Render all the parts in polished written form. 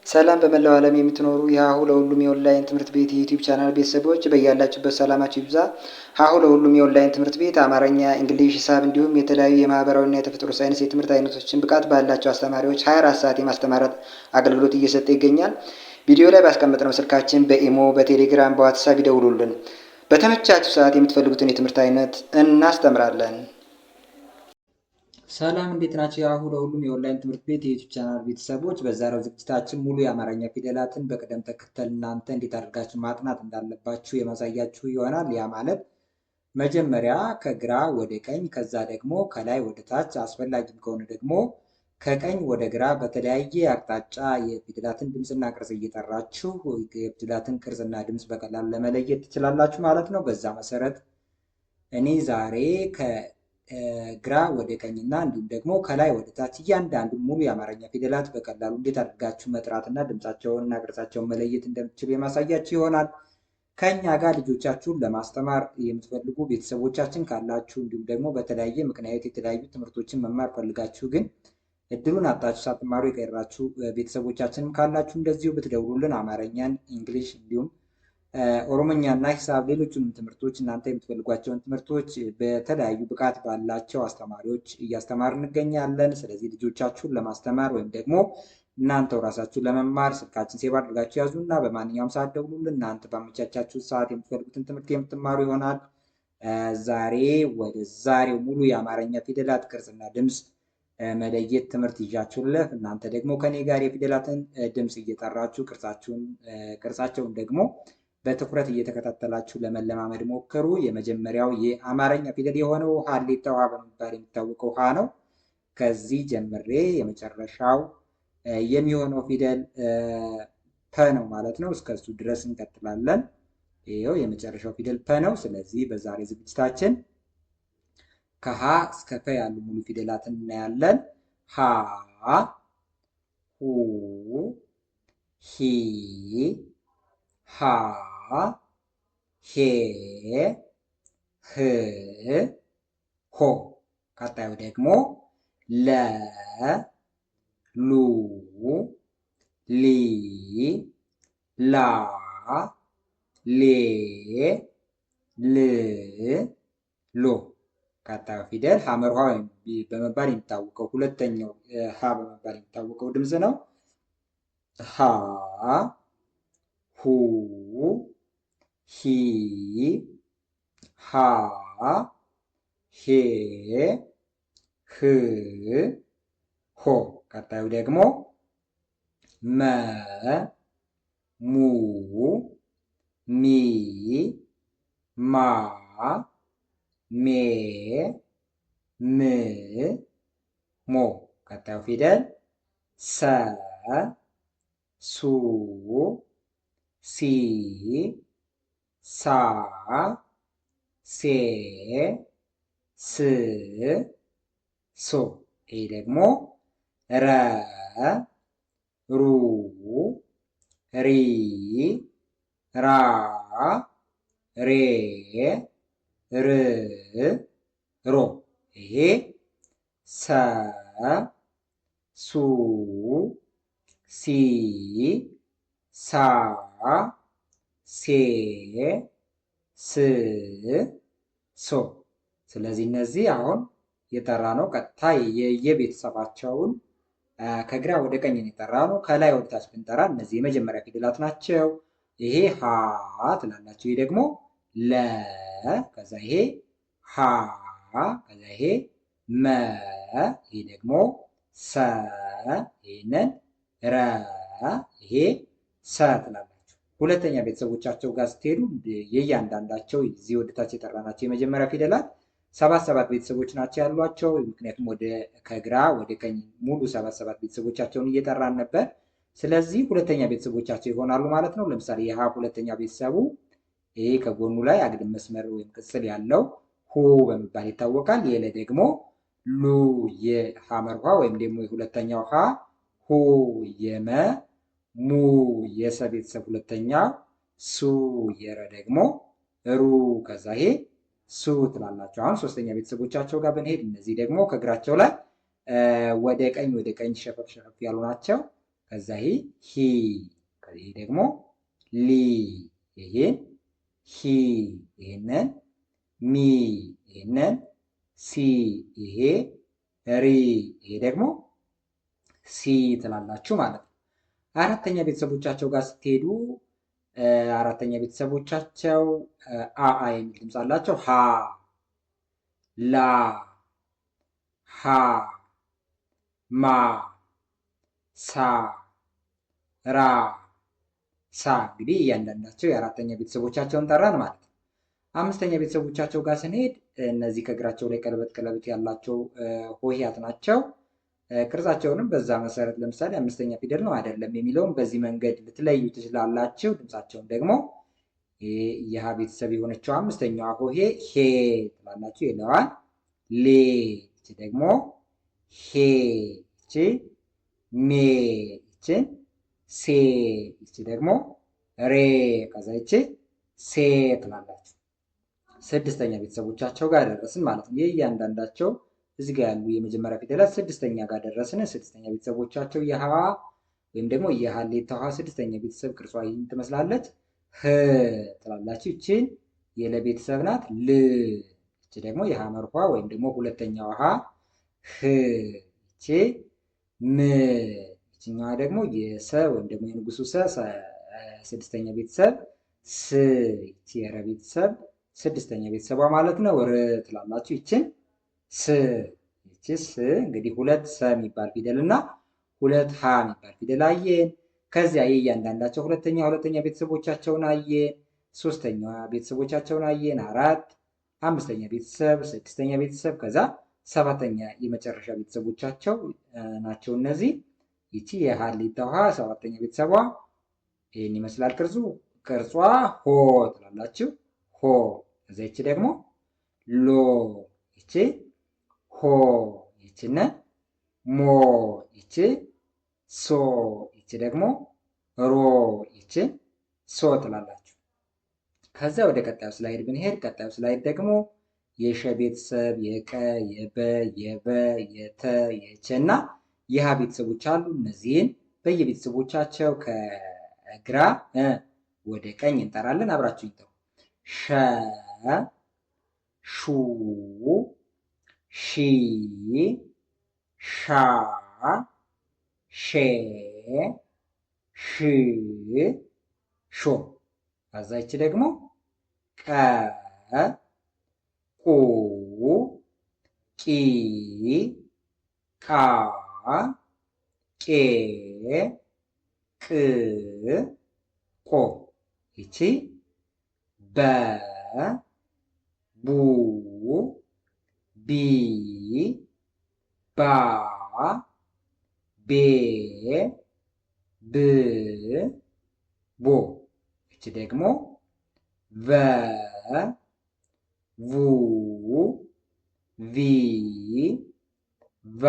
ሰላም በመላው ዓለም የምትኖሩ የሀሁ ለሁሉም የኦንላይን ትምህርት ቤት የዩቲዩብ ቻናል ቤተሰቦች በያላችሁበት ሰላማችሁ ይብዛ። ሀሁ ለሁሉም የኦንላይን ትምህርት ቤት አማርኛ፣ እንግሊዝ፣ ሂሳብ እንዲሁም የተለያዩ የማህበራዊና የተፈጥሮ ሳይንስ የትምህርት አይነቶችን ብቃት ባላቸው አስተማሪዎች 24 ሰዓት የማስተማር አገልግሎት እየሰጠ ይገኛል። ቪዲዮ ላይ ባስቀመጥነው ስልካችን በኢሞ፣ በቴሌግራም፣ በዋትሳፕ ይደውሉልን። በተመቻችሁ ሰዓት የምትፈልጉትን የትምህርት አይነት እናስተምራለን። ሰላም እንዴት ናቸው? የሀሁ ለሁሉም የኦንላይን ትምህርት ቤት የዩቲዩብ ቻናል ቤተሰቦች በዛሬው ዝግጅታችን ሙሉ የአማርኛ ፊደላትን በቅደም ተከተል እናንተ እንዴት አድርጋችሁ ማጥናት እንዳለባችሁ የማሳያችሁ ይሆናል። ያ ማለት መጀመሪያ ከግራ ወደ ቀኝ፣ ከዛ ደግሞ ከላይ ወደ ታች፣ አስፈላጊም ከሆነ ደግሞ ከቀኝ ወደ ግራ በተለያየ አቅጣጫ የፊደላትን ድምፅና ቅርጽ እየጠራችሁ የፊደላትን ቅርጽና ድምፅ በቀላሉ ለመለየት ትችላላችሁ ማለት ነው። በዛ መሰረት እኔ ዛሬ ግራ ወደ ቀኝና እንዲሁም ደግሞ ከላይ ወደ ታች እያንዳንዱ ሙሉ የአማርኛ ፊደላት በቀላሉ እንዴት አድርጋችሁ መጥራትና ድምፃቸውንና ቅርጻቸውን መለየት እንደምትችሉ የማሳያችሁ ይሆናል። ከኛ ጋር ልጆቻችሁን ለማስተማር የምትፈልጉ ቤተሰቦቻችን ካላችሁ እንዲሁም ደግሞ በተለያየ ምክንያት የተለያዩ ትምህርቶችን መማር ፈልጋችሁ ግን እድሉን አጣችሁ ሳትማሩ የቀራችሁ ቤተሰቦቻችንም ካላችሁ እንደዚሁ ብትደውሉልን አማርኛን፣ እንግሊሽ እንዲሁም ኦሮሞኛ እና ሂሳብ ሌሎችንም ትምህርቶች እናንተ የምትፈልጓቸውን ትምህርቶች በተለያዩ ብቃት ባላቸው አስተማሪዎች እያስተማር እንገኛለን። ስለዚህ ልጆቻችሁን ለማስተማር ወይም ደግሞ እናንተው ራሳችሁን ለመማር ስልካችን ሴቭ አድርጋችሁ ያዙ እና በማንኛውም ሰዓት ደውሉልን። እናንተ ባመቻቻችሁ ሰዓት የምትፈልጉትን ትምህርት የምትማሩ ይሆናል። ዛሬ ወደ ዛሬው ሙሉ የአማርኛ ፊደላት ቅርጽና ድምፅ መለየት ትምህርት ይዣችሁልህ። እናንተ ደግሞ ከኔ ጋር የፊደላትን ድምፅ እየጠራችሁ ቅርጻቸውን ደግሞ በትኩረት እየተከታተላችሁ ለመለማመድ ሞክሩ። የመጀመሪያው የአማርኛ ፊደል የሆነው ሀሌታ ውሃ በመባል የሚታወቀው ሀ ነው። ከዚህ ጀምሬ የመጨረሻው የሚሆነው ፊደል ፐ ነው ማለት ነው። እስከሱ ድረስ እንቀጥላለን። ይኸው የመጨረሻው ፊደል ፐ ነው። ስለዚህ በዛሬ ዝግጅታችን ከሀ እስከ ፐ ያሉ ሙሉ ፊደላትን እናያለን። ሀ፣ ሁ፣ ሂ፣ ሃ፣ ሄ፣ ህ፣ ሆ። ቀጣዩ ደግሞ ለ፣ ሉ፣ ሊ፣ ላ፣ ሌ፣ ል፣ ሎ። ቀጣዩ ፊደል ሐመር ውሃ በመባል የሚታወቀው ሁለተኛው ሀ በመባል የሚታወቀው ድምፅ ነው። ሀ፣ ሁ፣ ሂ፣ ሃ፣ ሄ፣ ህ፣ ሆ። ቀጣዩ ደግሞ መ፣ ሙ፣ ሚ፣ ማ፣ ሜ፣ ም፣ ሞ። ቀጣዩ ፊደል ሰ፣ ሱ፣ ሲ፣ ሳ፣ ሴ፣ ስ፣ ሶ። ይህ ደግሞ ረ፣ ሩ፣ ሪ፣ ራ፣ ሬ፣ ር፣ ሮ። ይሄ ሰ፣ ሱ፣ ሲ፣ ሳ፣ ሴ፣ ስ፣ ሶ። ስለዚህ እነዚህ አሁን የጠራ ነው። ቀጥታ የቤተሰባቸውን ከግራ ወደ ቀኝ የጠራ ነው። ከላይ ወደ ታች ብንጠራ እነዚህ የመጀመሪያ ፊደላት ናቸው። ይሄ ሀ ትላላቸው። ይሄ ደግሞ ለ፣ ከዛ ይሄ ሀ፣ ከዛ ይሄ መ፣ ይሄ ደግሞ ሰ፣ ይሄንን ረ፣ ይሄ ሰ ትላላችሁ። ሁለተኛ ቤተሰቦቻቸው ጋር ስትሄዱ የእያንዳንዳቸው እዚህ ወደታች የጠራናቸው የመጀመሪያ ፊደላት 77 ቤተሰቦች ናቸው ያሏቸው። ምክንያቱም ከግራ ወደ ቀኝ ሙሉ 77 ቤተሰቦቻቸውን እየጠራን ነበር። ስለዚህ ሁለተኛ ቤተሰቦቻቸው ይሆናሉ ማለት ነው። ለምሳሌ የሀ ሁለተኛ ቤተሰቡ ይሄ ከጎኑ ላይ አግድም መስመር ወይም ቅጽል ያለው ሁ በመባል ይታወቃል። የለ ደግሞ ሉ የሐመር ውሃ ወይም ደግሞ የሁለተኛው ሀ፣ ሁ የመ፣ ሙ የሰ ቤተሰብ ሁለተኛው፣ ሱ የረ ደግሞ ሩ፣ ከዛ ይሄ ሱ ትላላቸው። አሁን ሶስተኛ ቤተሰቦቻቸው ጋር ብንሄድ እነዚህ ደግሞ ከእግራቸው ላይ ወደ ቀኝ ሸፈፍ ሸፈፍ ያሉ ናቸው። ከዛ ይሄ ሂ፣ ይሄ ደግሞ ሊ፣ ይሄን ሂ፣ ይሄንን ሚ፣ ይሄንን ሲ፣ ይሄ ሪ፣ ይሄ ደግሞ ሲ ትላላችሁ ማለት ነው። አራተኛ ቤተሰቦቻቸው ጋር ስትሄዱ አራተኛ ቤተሰቦቻቸው አ የሚል ድምፅ አላቸው። ሀ፣ ላ፣ ሀ፣ ማ፣ ሳ፣ ራ፣ ሳ። እንግዲህ እያንዳንዳቸው የአራተኛ ቤተሰቦቻቸውን ጠራን ማለት ነው። አምስተኛ ቤተሰቦቻቸው ጋር ስንሄድ እነዚህ ከእግራቸው ላይ ቀለበት ቀለበት ያላቸው ሆሄያት ናቸው። ቅርጻቸውንም በዛ መሰረት ለምሳሌ አምስተኛ ፊደል ነው አይደለም የሚለውን በዚህ መንገድ ልትለዩ ትችላላችሁ። ድምፃቸውን ደግሞ የሀ ቤተሰብ የሆነችው አምስተኛዋ ሆሄ ሄ ትላላችሁ። የለዋን ሌ፣ ይቺ ደግሞ ሄ፣ ይቺ ሜ፣ ይችን ሴ፣ ይቺ ደግሞ ሬ፣ ከዛ ይቺ ሴ ትላላችሁ። ስድስተኛ ቤተሰቦቻቸው ጋር ደረስን ማለት ነው። ይህ እያንዳንዳቸው እዚህ ጋር ያሉ የመጀመሪያ ፊደላት ስድስተኛ ጋር ደረስን። ስድስተኛ ቤተሰቦቻቸው የሀ ወይም ደግሞ የሀሌታ ውሃ ስድስተኛ ቤተሰብ ቅርጿ ይህን ትመስላለች። ህ ትላላችሁ። ይችን የለ ቤተሰብ ናት። ል፣ ይቺ ደግሞ የሐመር ውሃ ወይም ደግሞ ሁለተኛዋ ውሃ ህ፣ ይቺ ም፣ ይችኛዋ ደግሞ የሰ ወይም ደግሞ የንጉሱ ሰ ስድስተኛ ቤተሰብ ስ፣ ይቺ የረ ቤተሰብ ስድስተኛ ቤተሰቧ ማለት ነው። ር ትላላችሁ። ይችን ስ፣ ይቺ ስ። እንግዲህ ሁለት ሰ የሚባል ፊደል እና ሁለት ሀ የሚባል ፊደል አየን። ከዚያ የእያንዳንዳቸው ሁለተኛ ቤተሰቦቻቸውን አየን። ሶስተኛ ቤተሰቦቻቸውን አየን። አራት፣ አምስተኛ ቤተሰብ፣ ስድስተኛ ቤተሰብ፣ ከዛ ሰባተኛ የመጨረሻ ቤተሰቦቻቸው ናቸው እነዚህ። ይቺ የሀሌታ ውሃ ሰባተኛ ቤተሰቧ ይህን ይመስላል ቅርጿ ሆ ትላላችሁ። ሆ። ከዛ ይቺ ደግሞ ሎ፣ ይቺ ሆ፣ ይችነ ሞ፣ ይቺ ሶ፣ ይቺ ደግሞ ሮ፣ ይቺ ሶ ትላላችሁ። ከዛ ወደ ቀጣዩ ስላይድ ብንሄድ ቀጣዩ ስላይድ ደግሞ የሸ ቤተሰብ የቀ፣ የበ፣ የበ፣ የተ፣ የቸ እና የሀ ቤተሰቦች አሉ። እነዚህን በየቤተሰቦቻቸው ከግራ ወደ ቀኝ እንጠራለን። አብራችሁ ይጠሩ። ሸ፣ ሹ፣ ሺ፣ ሻ፣ ሼ፣ ሽ፣ ሾ። ከዛች ደግሞ ቀ፣ ቁ፣ ቂ፣ ቃ፣ ቄ፣ ቅ፣ ቆ። ይቺ በ፣ ቡ፣ ቢ፣ ባ፣ ቤ፣ ብ፣ ቦ። ይቺ ደግሞ ቨ፣ ቡ፣ ቪ፣ ቫ፣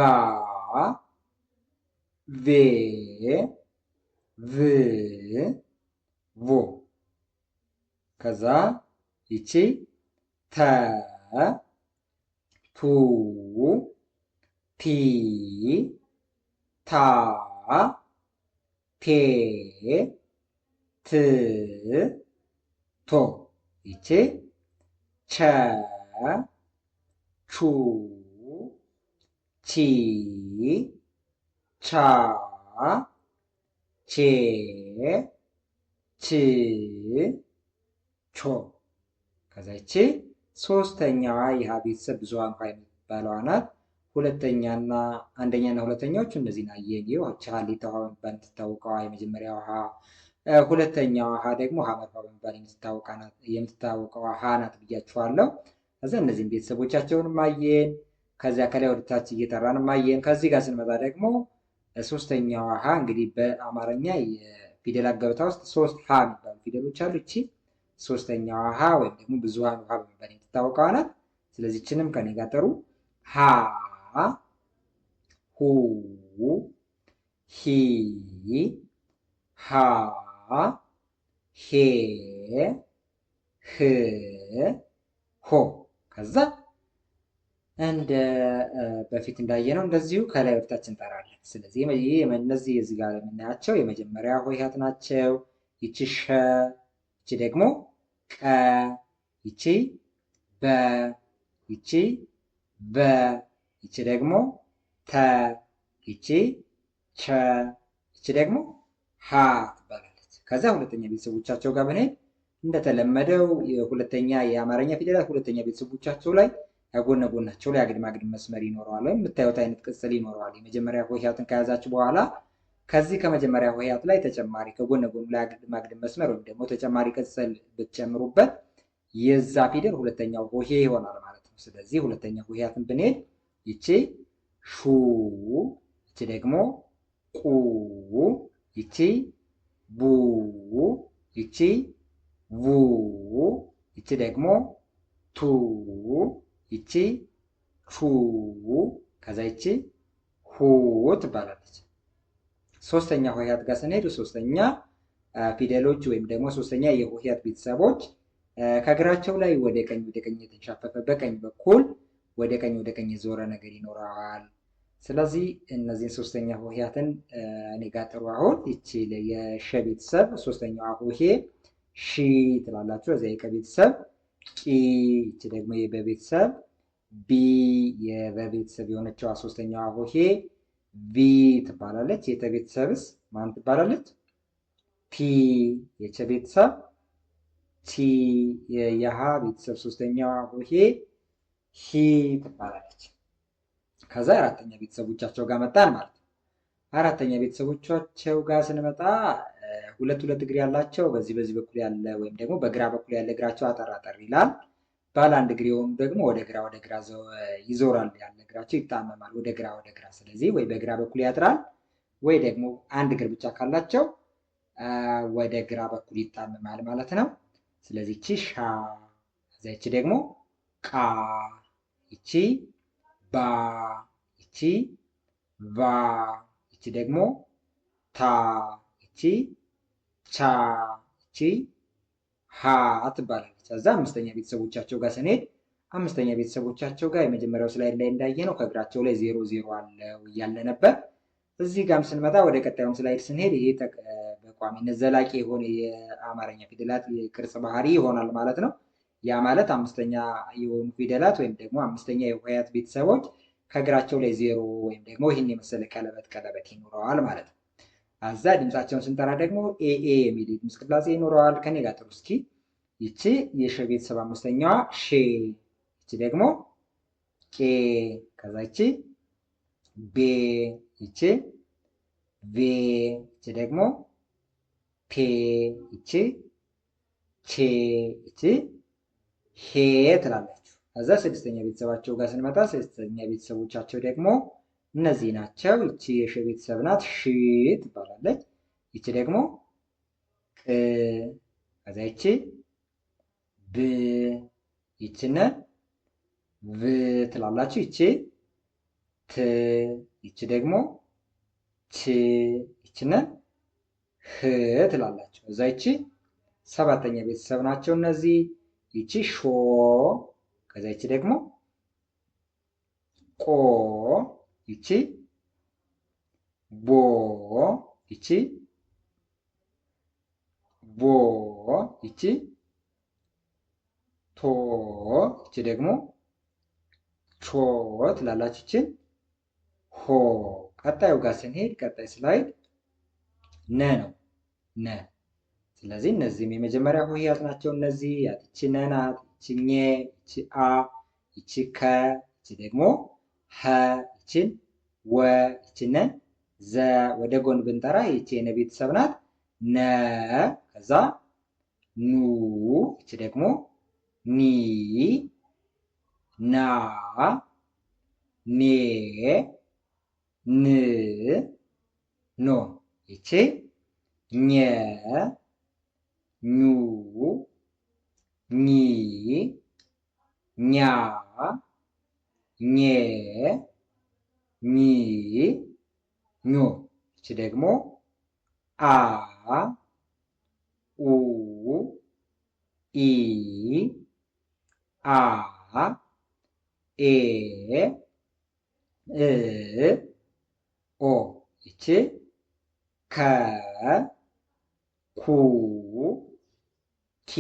ቬ፣ ቭ፣ ቮ። ከዛ ይቺ ተ፣ ቱ፣ ቲ፣ ታ፣ ቴ፣ ት፣ ቶ። ይቺ ቸ፣ ቹ፣ ቺ፣ ቻ፣ ቼ፣ ች፣ ቾ። ከዛ ይቺ ሶስተኛዋ የሀ ቤተሰብ ብዙሃን ውሃ የምትባለዋ ናት። ሁለተኛና አንደኛና ሁለተኛዎቹ እነዚህን አየን። ይህች ሀሌታ ውሃ በመባል የምትታወቀዋ የመጀመሪያ ውሃ፣ ሁለተኛዋ ውሃ ደግሞ ሐመር ውሃ በመባል የምትታወቀዋ ውሃ ናት ብያችኋለሁ። ከዛ እነዚህን ቤተሰቦቻቸውንም አየን። ከዚያ ከላይ ወደታች እየጠራንም አየን። ከዚህ ጋር ስንመጣ ደግሞ ሶስተኛዋ ውሃ እንግዲህ በአማርኛ የፊደል አገበታ ውስጥ ሶስት ሀ የሚባሉ ፊደሎች አሉ። ይቺ ሶስተኛዋ ውሃ ወይም ደግሞ ብዙሃን ውሃ በመባል የምትታወቀዋ ናት። ስለዚህ ይችንም ከኔ ጋር ጠሩ። ሀ፣ ሁ፣ ሂ፣ ሃ፣ ሄ፣ ህ፣ ሆ። ከዛ እንደ በፊት እንዳየነው እንደዚሁ ከላይ ወደታች እንጠራለን። ስለዚህ እነዚህ እዚህ ጋር የምናያቸው የመጀመሪያ ሆሄያት ናቸው። ይቺ ሸ፣ ይቺ ደግሞ ቀ፣ ይቺ በ፣ ይቺ በ፣ ይቺ ደግሞ ተ፣ ይቺ ቸ፣ ይቺ ደግሞ ሀ ትባላለች። ከዛ ሁለተኛ ቤተሰቦቻቸው ጋር ብንሄድ እንደተለመደው የሁለተኛ የአማርኛ ፊደላት ሁለተኛ ቤተሰቦቻቸው ላይ ጎነ ጎናቸው ላይ አግድም አግድም መስመር ይኖረዋል፣ ወይም የምታዩት አይነት ቅጽል ይኖረዋል። የመጀመሪያ ሆሄያትን ከያዛችሁ በኋላ ከዚህ ከመጀመሪያ ሆሄያት ላይ ተጨማሪ ከጎነ ጎኑ ላይ አግድም አግድም መስመር ወይም ደግሞ ተጨማሪ ቅጽል ብትጨምሩበት የዛ ፊደል ሁለተኛው ሆሄ ይሆናል ማለት ነው። ስለዚህ ሁለተኛ ሆሄያትን ብንሄድ ይቺ ሹ፣ ይቺ ደግሞ ቁ፣ ይቺ ቡ፣ ይቺ ቡ፣ ይቺ ደግሞ ቱ፣ ይቺ ቹ፣ ከዛ ይቺ ሁ ትባላለች። ሶስተኛ ሆሄያት ጋር ስንሄድ ሶስተኛ ፊደሎች ወይም ደግሞ ሶስተኛ የሆሄያት ቤተሰቦች ከእግራቸው ላይ ወደ ቀኝ የተንሻፈፈ በቀኝ በኩል ወደ ቀኝ የዞረ ነገር ይኖረዋል። ስለዚህ እነዚህን ሶስተኛ ሆሄያትን እኔ ጋር ጥሩ። አሁን ይቺ የሸ ቤተሰብ ሶስተኛዋ ሆሄ ሺ ትላላችሁ። እዚያ የቀ ቤተሰብ ቂ፣ ይቺ ደግሞ የበቤተሰብ ቢ፣ የበቤተሰብ የሆነችዋ ሶስተኛዋ ሆሄ ቪ ትባላለች። የተ ቤተሰብስ ማን ትባላለች? ቲ። የቸ ቤተሰብ ቲ፣ የሀ ቤተሰብ ሶስተኛዋ ሆሄ ሂ ትባላለች። ከዛ አራተኛ ቤተሰቦቻቸው ጋር መጣን ማለት ነው። አራተኛ ቤተሰቦቻቸው ጋር ስንመጣ ሁለት እግር ያላቸው በዚህ በኩል ያለ ወይም ደግሞ በግራ በኩል ያለ እግራቸው አጠር አጠር ይላል። ባለ አንድ እግር የሆኑ ደግሞ ወደ ግራ ይዞራል። ያለ እግራቸው ይጣመማል ወደ ግራ። ስለዚህ ወይ በግራ በኩል ያጥራል ወይ ደግሞ አንድ እግር ብቻ ካላቸው ወደ ግራ በኩል ይጣመማል ማለት ነው። ስለዚህ ይቺ ሻ፣ ይቺ ደግሞ ቃ፣ ይቺ ባ፣ ይቺ ቫ፣ ይቺ ደግሞ ታ፣ ይቺ ቻ፣ ይቺ ሀ ትባላለች። ከዛ አምስተኛ ቤተሰቦቻቸው ጋር ስንሄድ አምስተኛ ቤተሰቦቻቸው ጋር የመጀመሪያው ስላይድ ላይ እንዳየ ነው ከእግራቸው ላይ 0 አለው እያለ ነበር። እዚህ ጋርም ስንመጣ ወደ ቀጣዩም ስላይድ ስንሄድ ይሄ በቋሚነት ዘላቂ የሆነ የአማርኛ ፊደላት የቅርጽ ባህሪ ይሆናል ማለት ነው። ያ ማለት አምስተኛ የሆኑ ፊደላት ወይም ደግሞ አምስተኛ የሆሄያት ቤተሰቦች ከእግራቸው ላይ 0 ወይም ደግሞ ይህን የመሰለ ቀለበት ይኖረዋል ማለት ነው። አዛ ድምፃቸውን ስንጠራ ደግሞ ኤኤ የሚል ድምፅ ቅላጼ ይኖረዋል። ከኔ ጋር ጥሩ እስኪ። ይቺ የሸ ቤተሰብ አምስተኛዋ ሼ፣ ይቺ ደግሞ ቄ፣ ከዛ ይቺ ቤ፣ ይቺ ቬ፣ ይቺ ደግሞ ፔ፣ ይቺ ቼ፣ ይቺ ሄ ትላላችሁ። ከዛ ስድስተኛ ቤተሰባቸው ጋር ስንመጣ ስድስተኛ ቤተሰቦቻቸው ደግሞ እነዚህ ናቸው። ይቺ የሸ ቤተሰብ ናት፣ ሺ ትባላለች። ይቺ ደግሞ ቅ፣ ከዛ ይቺ ብ፣ ይቺነ ቭ ትላላችሁ። ይቺ ት፣ ይቺ ደግሞ ች፣ ይቺነ ህ ትላላችሁ። እዛ ይቺ ሰባተኛ ቤተሰብ ናቸው እነዚህ። ይቺ ሾ፣ ከዛ ይቺ ደግሞ ቆ፣ ይቺ ቦ፣ ይቺ ቦ፣ ይቺ ቶ፣ ይቺ ደግሞ ቾ ትላላችሁ። ይችን ሆ። ቀጣዩ ጋር ስንሄድ ቀጣይ ስላይድ ነ ነው፣ ነ። ስለዚህ እነዚህም የመጀመሪያ ሆሄያት ናቸው። እነዚህ ይቺ ነ ናት፣ ይቺ ኘ፣ ይቺ አ፣ ይቺ ከ፣ ይቺ ደግሞ ሀ፣ ይችን ወ፣ ይችነ ዘ። ወደ ጎን ብንጠራ ይቺ የነ ቤተሰብ ናት፣ ነ። ከዛ ኑ፣ ይቺ ደግሞ ኒ፣ ና፣ ኔ፣ ን፣ ኖ። ይቺ ኘ፣ ኙ፣ ኚ፣ ኛ፣ ኘ፣ ኚ፣ ኞ። ይቺ ደግሞ አ፣ ኡ፣ ኢ፣ አ፣ ኤ እ ኦ ይቺ ከ ኩ ኪ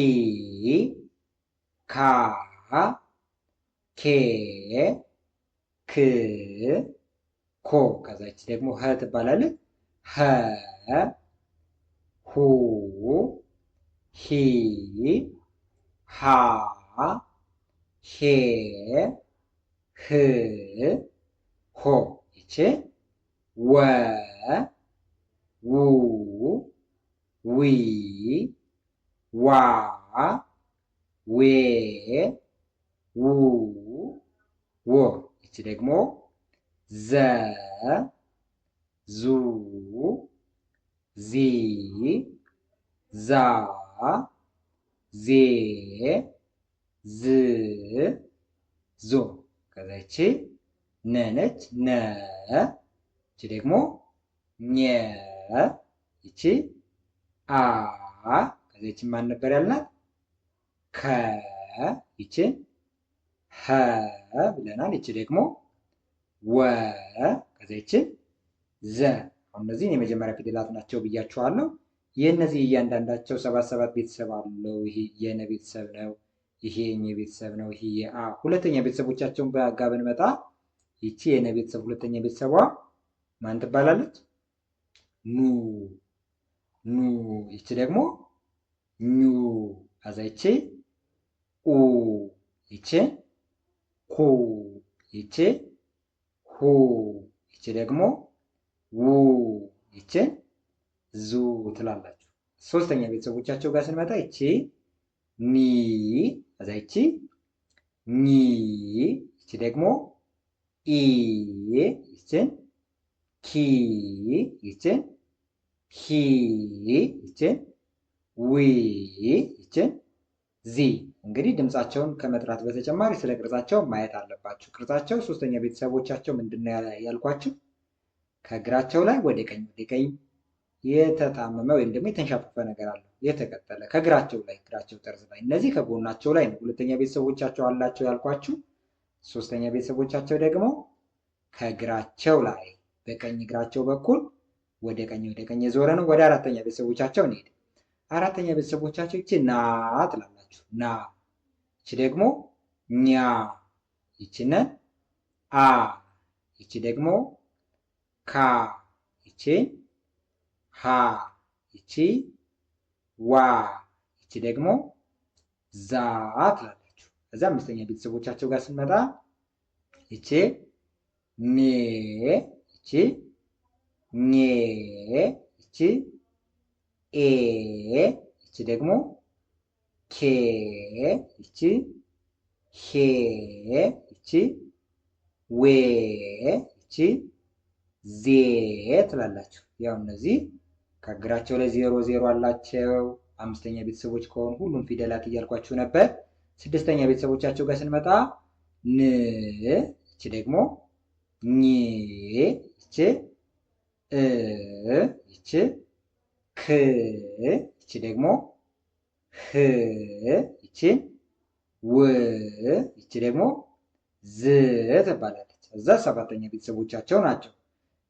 ካ ኬ ክ ኮ ከዛ ይቺ ደግሞ ሀ ትባላለች። ሀ ሁ ሂ ሃ ሄ ህ ሆ ይቺ ወ ው ዊ ዋ ዌ ው ዎ ይቺ ደግሞ ዘ ዙ ዚ ዛ ዜ ዝ ዞ ከዛ ይቺ ነ ነች። ነ ይቺ ደግሞ ኘ ይቺ አ ከዛ ይቺ ማን ነበር ያልናት? ከ ይቺ ሀ ብለናል። ይቺ ደግሞ ወ ከዛ ይቺ ዘ። አሁን እነዚህን የመጀመሪያ ፊደላት ናቸው ብያችኋለሁ። የእነዚህ እያንዳንዳቸው 77 ቤተሰብ አለው። ይሄ የነ ቤተሰብ ነው። ይሄ የኘ ቤተሰብ ነው። ይሄ የአ ሁለተኛ ቤተሰቦቻቸውን በጋ ብንመጣ ይቺ የነ ቤተሰብ ሁለተኛ ቤተሰቧ ማን ትባላለች? ኑ ኑ። ይቺ ደግሞ ኙ። ከዛ ይቺ ኡ ይቺ ኩ ይቺ ሁ ይቺ ደግሞ ው ይቺ ዙ ትላላችሁ። ሶስተኛ ቤተሰቦቻቸው ጋር ስንመጣ ይቺ ኒ ከዛ ይቺ ኒ ይቺ ደግሞ ኢ ይቺን ኪ ይቺን ሂ ይቺን ዊ ይቺን ዚ። እንግዲህ ድምፃቸውን ከመጥራት በተጨማሪ ስለ ቅርጻቸው ማየት አለባችሁ። ቅርጻቸው ሶስተኛ ቤተሰቦቻቸው ምንድን ነው ያልኳችሁ? ከእግራቸው ላይ ወደ ቀኝ የተጣመመ ወይም ደግሞ የተንሻፈፈ ነገር አለው፣ የተቀጠለ ከእግራቸው ላይ እግራቸው ጠርዝ ላይ። እነዚህ ከጎናቸው ላይ ነው ሁለተኛ ቤተሰቦቻቸው አላቸው ያልኳችሁ። ሶስተኛ ቤተሰቦቻቸው ደግሞ ከእግራቸው ላይ በቀኝ እግራቸው በኩል ወደ ቀኝ የዞረ ነው። ወደ አራተኛ ቤተሰቦቻቸው እንሄድ። አራተኛ ቤተሰቦቻቸው ይቺ ና ትላላችሁ። ና ይቺ ደግሞ ኛ ይቺን አ ይቺ ደግሞ ካ ይቺ ሃ ይቺ ዋ ይቺ ደግሞ ዛ ትላላችሁ። ከዛ አምስተኛ ቤተሰቦቻቸው ጋር ስንመጣ ይቺ ኔ ይቺ ኜ ይቺ ኤ ይቺ ደግሞ ኬ ይቺ ሄ ይቺ ዌ ይቺ ዜ ትላላችሁ። ያው እነዚህ ከእግራቸው ላይ 0 አላቸው። አምስተኛ ቤተሰቦች ከሆኑ ሁሉም ፊደላት እያልኳችሁ ነበር። ስድስተኛ ቤተሰቦቻቸው ጋር ስንመጣ ን ይቺ ደግሞ ኝ ይቺ እ ይቺ ክ ይቺ ደግሞ ህ ይቺ ው ይቺ ደግሞ ዝ ትባላለች። እዛ ሰባተኛ ቤተሰቦቻቸው ናቸው።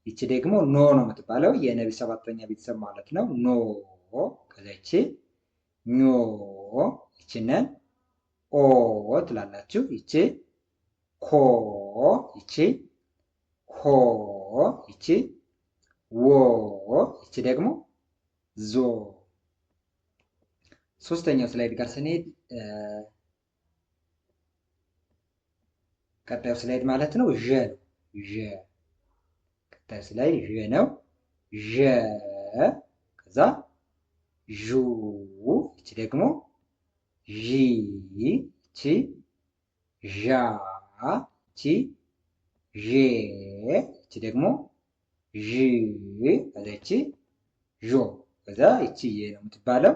ይቺ ደግሞ ኖ ነው የምትባለው። የነቢ ሰባተኛ ቤተሰብ ማለት ነው። ኖ ከዛ ይቺ ኞ ይቺንን ኦ ትላላችሁ። ይቺ ኮ ይቺ ሆ ይቺ ዎ ይቺ ደግሞ ዞ። ሶስተኛው ስላይድ ጋር ስንሄድ ቀጣዩ ስላይድ ማለት ነው ዠ ነው። ዠ ቀጣዩ ስላይድ ዠ ነው። ዠ ከዛ ዡ ይቺ ደግሞ ዢ ይቺ ዣ ይቺ ዤ ይቺ ደግሞ ዥ ከዛ ይቺ ዦ ከዛ ይቺ የ ነው የምትባለው።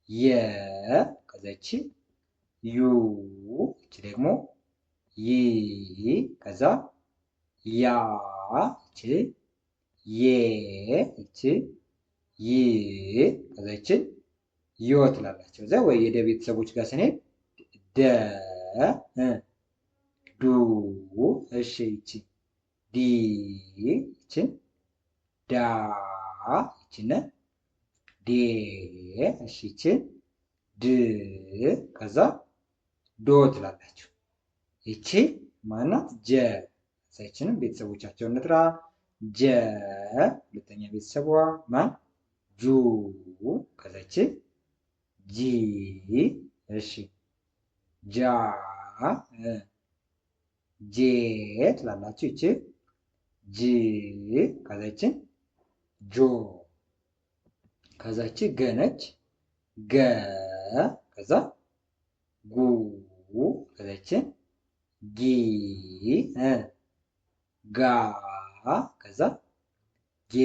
የ ከዛ ይቺ ዩ ይቺ ደግሞ ይ ከዛ ያ ይቺ ዬ ይቺ ይ ከዛ ይቺ ዮ ትላላቸው። እዛ ወይ የደ ቤተሰቦች ጋር ስንሄድ ደ ዱ እሺ ይቺ ዲ ይችን ዳ ይችን ዴ እሺ ይችን ድ ከዛ ዶ ትላላችሁ። ይቺ ማናት? ጀ። ይችንም ቤተሰቦቻቸውን እንጥራ። ጀ ሁለተኛ ቤተሰቧ ማን? ጁ ከዛ ይቺ ጂ እሺ ጃ ጄ ትላላችሁ። ይቺ ጂ ከዛ ይችን ጆ ከዛ ይቺ ገ ነች። ገ ከዛ ጉ ከዛ ይችን ጊ ጋ ከዛ ጌ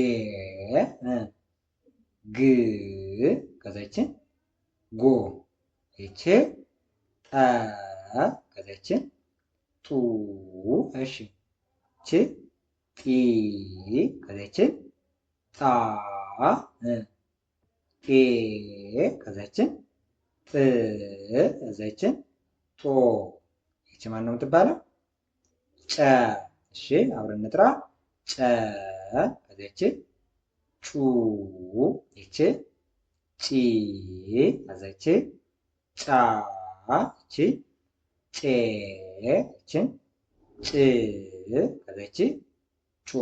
ግ ከዛ ይችን ጎ ይቺ ጠ ከዛ ይችን ጡ እሺ ይቺ ጢ ከዛ ይችን ጣ ጤ ከዛ ይችን ጥ ከዛ ይችን ጦ ይቺ ማን ነው የምትባለው? ጨ። እሺ አብረን እንጥራ። ጨ ከዛ ይቺ ጩ ይቺ ጪ ከዛ ይቺ ጫ ይቺ ጬ ይችን ጭ ከዛ ይቺ ጮ።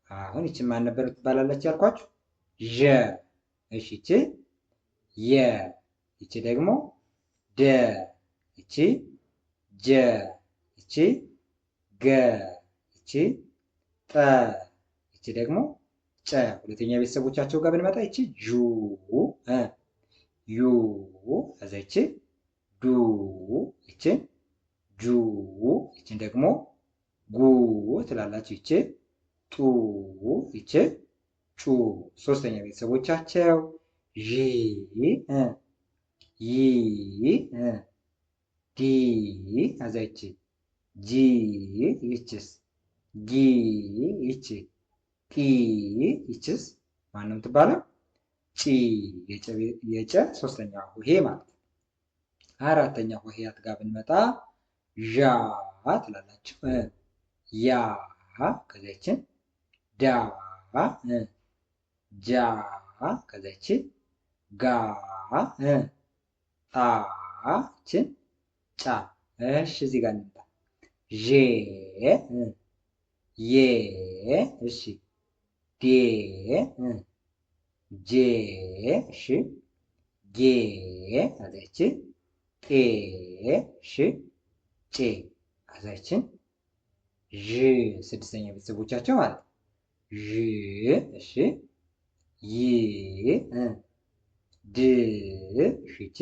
አሁን ይቺ ማን ነበር ትባላለች ያልኳችሁ? ዠ። እሺ ይቺ የ ይቺ ደግሞ ደ ይቺ ጀ ይቺ ገ ይቺ ጠ ይቺ ደግሞ ጨ። ሁለተኛ ቤተሰቦቻቸው ጋር ብንመጣ ይቺ ጁ ዩ ከዛ ይቺ ዱ ይችን ጁ ይችን ደግሞ ጉ ትላላችሁ። ይቺ ጡ ይቺ ጩ። ሶስተኛ ቤተሰቦቻቸው ዢ ይ ዲ ከዛ ይቺ ጂ ይችስ ጊ ይቺ ጢ ይችስ ማንም ትባለው ጪ። የጨ ሶስተኛ ሆሄ ማለት ነው። አራተኛ ሆሄያት ጋር ብንመጣ ዣ ትላላችሁ። ያ ከዛ ይችን ዳ ጃ ከዛ ይችን ጋ ጣ ይችን ጫ። እሺ እዚህ ጋር እንምጣ። ዤ ዬ እሺ ዴ ጄ እሺ ጌ ከዛ ይችን ጤ እሺ ጬ ከዛ ይችን ዥ። ስድስተኛ ቤተሰቦቻቸው ማለት ነው። ዥ እሺ ይ ድ እሺ ይቺ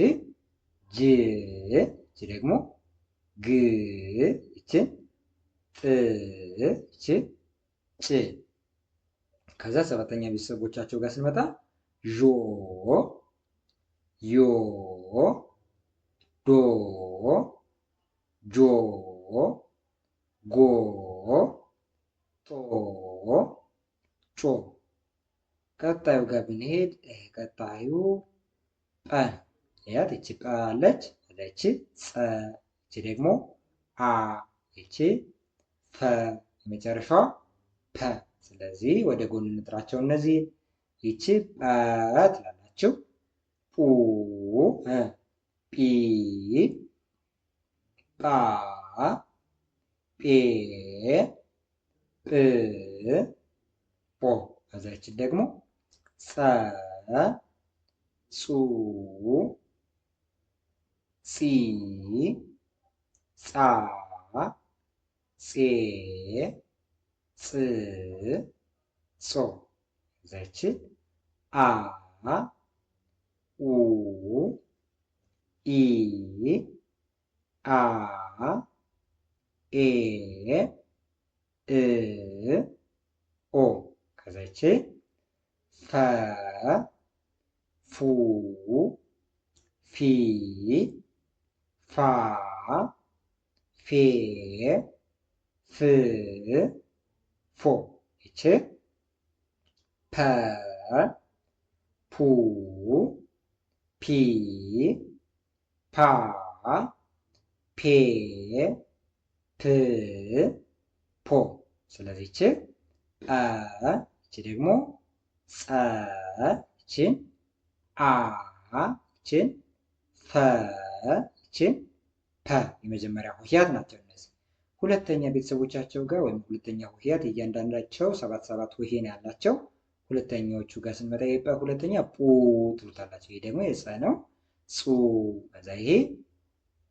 ጅ ይቺ ደግሞ ግ ይችን ጥ ይቺ ጭ። ከዛ ሰባተኛ ቤተሰቦቻቸው ጋር ስንመጣ ዦ ዮ ዶ ጆ ጎ ጦ ጮ። ቀጣዩ ጋር ብንሄድ ቀጣዩ ጠ ያት ይቺ ጠ አለች። ይቺ ጸ ይቺ ደግሞ አ ይቺ ፈ የመጨረሻዋ ፐ። ስለዚህ ወደ ጎን እንጥራቸው እነዚህ። ይቺ ጰ ትላላችሁ። ፑ ጲ ጳ ጴ ጵ ጶ። ከዛ ይችን ደግሞ ጸ ጹ ጺ ጻ ጼ ጽ ጾ። ከዛ ይችን አ ኡ ኢ አ ኤ እ ኦ። ከዛ ይቺ ፈ ፉ ፊ ፋ ፌ ፍ ፎ። ይቺ ፐ ፑ ፒ ፓ ፔ ፕ ፖ። ስለዚህ ይቺ አ ይቺ ደግሞ ጸ ይቺን አ ይቺን ፈ ይቺን ፐ የመጀመሪያ ሆሄያት ናቸው እነዚህ። ሁለተኛ ቤተሰቦቻቸው ጋር ወይም ሁለተኛ ሆሄያት እያንዳንዳቸው 7 ሆሄ ነው ያላቸው። ሁለተኛዎቹ ጋር ስንመጣ ሁለተኛ ปูትሉታላቸው። ይሄ ደግሞ የጸ ነው ጹ። ከዛ ይሄ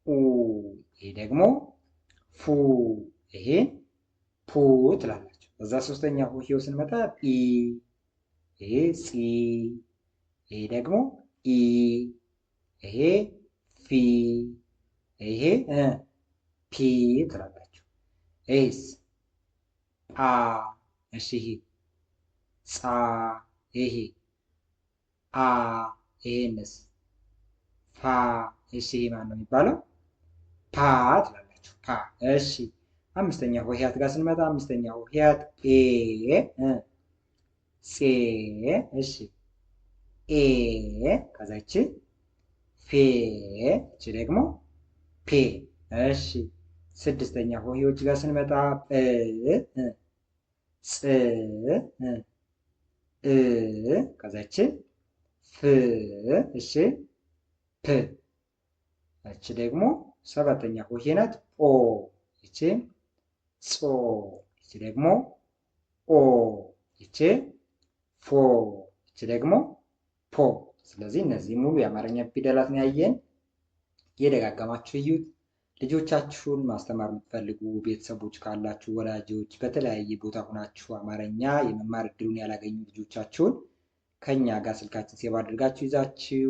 ኡ፣ ይሄ ደግሞ ፉ፣ ይሄ ፑ ትላላቸው። ከዛ ሶስተኛ ሆሄው ስንመጣ ጲ፣ ይሄ ጺ፣ ይሄ ደግሞ ኢ፣ ይሄ ፊ፣ ይሄ ፒ ትላላቸው። ኤስ ጳ፣ እሺ ይሄ ጻ፣ ይሄ አ፣ ይሄንስ ፋ፣ እሺ ይሄ ማን ነው የሚባለው? ፓ ትላላችሁ። ፓ። እሺ አምስተኛ ሆሄያት ጋር ስንመጣ አምስተኛ ሆሄያት ኤ፣ ጼ፣ እሺ ኤ፣ ከዛች ፌ፣ እቺ ደግሞ ፔ። እሺ ስድስተኛ ሆሄዎች ጋር ስንመጣ ጵ፣ ፅ፣ እ፣ ከዛች ፍ፣ እሺ ፕ። እቺ ደግሞ ሰባተኛ ሆሄ ናት ጶ፣ ይቺ ጾ፣ ይቺ ደግሞ ኦ፣ ይቺ ፎ፣ ይቺ ደግሞ ፖ። ስለዚህ እነዚህ ሙሉ የአማርኛ ፊደላት ነው ያየን። እየደጋገማችሁ እዩት። ልጆቻችሁን ማስተማር የምትፈልጉ ቤተሰቦች ካላችሁ ወላጆች በተለያየ ቦታ ሆናችሁ አማርኛ የመማር እድሉን ያላገኙ ልጆቻችሁን ከኛ ጋር ስልካችን ሴቭ አድርጋችሁ ይዛችሁ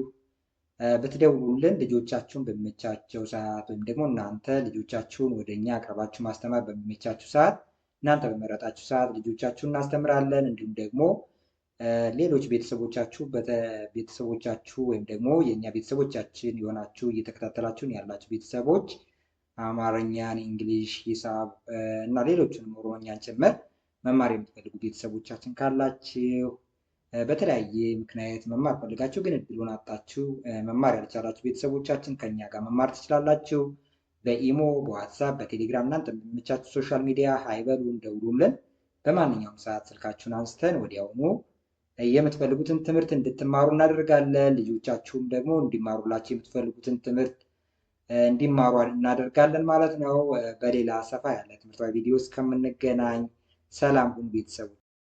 ብትደውሉልን ልጆቻችሁን በሚመቻቸው ሰዓት ወይም ደግሞ እናንተ ልጆቻችሁን ወደ እኛ አቅርባችሁ ማስተማር በሚመቻችሁ ሰዓት እናንተ በመረጣችሁ ሰዓት ልጆቻችሁን እናስተምራለን። እንዲሁም ደግሞ ሌሎች ቤተሰቦቻችሁ ወይም ደግሞ የእኛ ቤተሰቦቻችን የሆናችሁ እየተከታተላችሁን ያላችሁ ቤተሰቦች አማርኛን፣ እንግሊሽ፣ ሂሳብ እና ሌሎችንም ኦሮሞኛን ጭምር መማር የምትፈልጉ ቤተሰቦቻችን ካላችሁ በተለያየ ምክንያት መማር ፈልጋችሁ ግን እድሉን አጣችሁ መማር ያልቻላችሁ ቤተሰቦቻችን ከኛ ጋር መማር ትችላላችሁ። በኢሞ፣ በዋትሳፕ፣ በቴሌግራም እናንተ በሚመቻችሁ ሶሻል ሚዲያ ሀይበሉን፣ ደውሉልን። በማንኛውም ሰዓት ስልካችሁን አንስተን ወዲያውኑ የምትፈልጉትን ትምህርት እንድትማሩ እናደርጋለን። ልጆቻችሁም ደግሞ እንዲማሩላችሁ የምትፈልጉትን ትምህርት እንዲማሩ እናደርጋለን ማለት ነው። በሌላ ሰፋ ያለ ትምህርታዊ ቪዲዮ እስከምንገናኝ ሰላም ሁኑ ቤተሰቦች።